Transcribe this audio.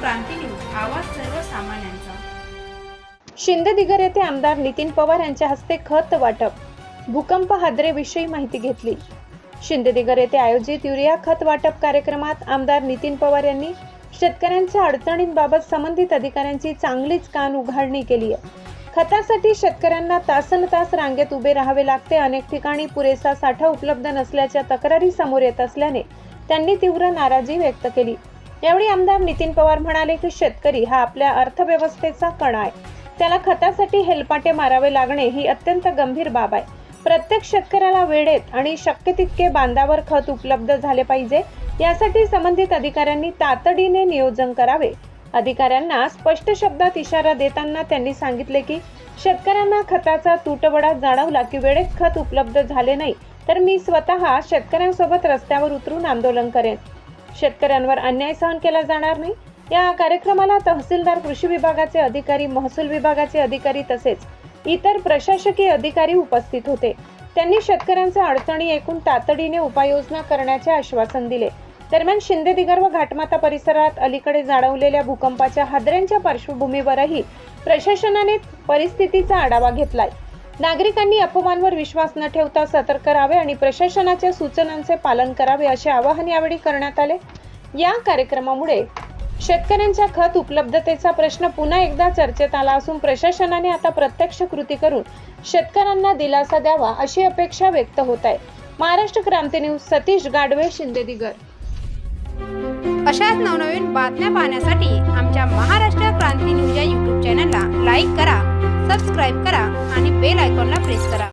क्रांती news, आवाज सर्वसामान्यांचा। शिंदे-दिगर येथे आमदार नितीन पवार यांच्या हस्ते खत वाटप, भूकंप हादरेविषयी माहिती घेतली। शिंदे-दिगर येथे आयोजित युरिया खत वाटप कार्यक्रमात आमदार नितीन पवार यांनी शेतकऱ्यांच्या अडचणींबाबत संबंधित अधिकाऱ्यांची चांगलीच कान उघाडणी केली आहे। खतासाठी शेतकऱ्यांना तासनतास रांगेत उभे राहावे लागते। अनेक ठिकाणी पुरेसा साठा उपलब्ध नसल्याच्या तक्रारी समोर येत असल्याने त्यांनी तीव्र नाराजी व्यक्त केली। यावेळी आमदार नितीन पवार म्हणाले की शेतकरी हा आपल्या अर्थव्यवस्थेचा कणा आहे, त्याला खतासाठी हेलपाटे मारावे लागणे ही अत्यंत गंभीर बाब आहे। प्रत्येक शेतकऱ्याला वेळेत आणि शक्य तितके बांधावर खत उपलब्ध झाले पाहिजे, यासाठी संबंधित अधिकाऱ्यांनी तातडीने नियोजन करावे। अधिकाऱ्यांना स्पष्ट शब्दात इशारा देताना त्यांनी सांगितले की शेतकऱ्यांना खताचा तुटवडा जाणवला की वेळेत खत उपलब्ध झाले नाही तर मी स्वतः शेतकऱ्यांसोबत रस्त्यावर उतरून आंदोलन करेन। शेतकऱ्यांवर अन्याय सहन केला जाणार नाही। या कार्यक्रमाला तहसीलदार, कृषी विभागाचे अधिकारी, महसूल विभागाचे अधिकारी तसेच इतर प्रशासकीय अधिकारी उपस्थित होते। त्यांनी शेतकऱ्यांच्या अडचणी ऐकून तातडीने उपाययोजना करण्याचे आश्वासन दिले। दरम्यान शिंदे-दिगर व घाटमाता परिसरात अलीकडे जाणवलेल्या भूकंपाच्या हादऱ्यांच्या पार्श्वभूमीवरही प्रशासनाने परिस्थितीचा आढावा घेतलाय। नागरिकांनी अफवांवर विश्वास न ठेवता सतर्क राहावे आणि प्रशासनाच्या सूचनांचे पालन करावे असे आवाहन यावेळी करण्यात आले। या कार्यक्रमामुळे शेतकऱ्यांच्या खत उपलब्धतेचा प्रश्न पुन्हा एकदा चर्चेत आला असून प्रशासनाने आता प्रत्यक्ष कृती करून शेतकऱ्यांना दिलासा द्यावा अशी अपेक्षा व्यक्त होत आहे। महाराष्ट्र क्रांती न्यूज, सतीश गाडवे, शिंदे-दिगर। अशाच नवनवीन बातम्या पाहण्यासाठी आमच्या महाराष्ट्र क्रांती न्यूज या YouTube चॅनलला लाईक करा, सबस्क्राईब करा आणि बेल आयकॉनला प्रेस करा।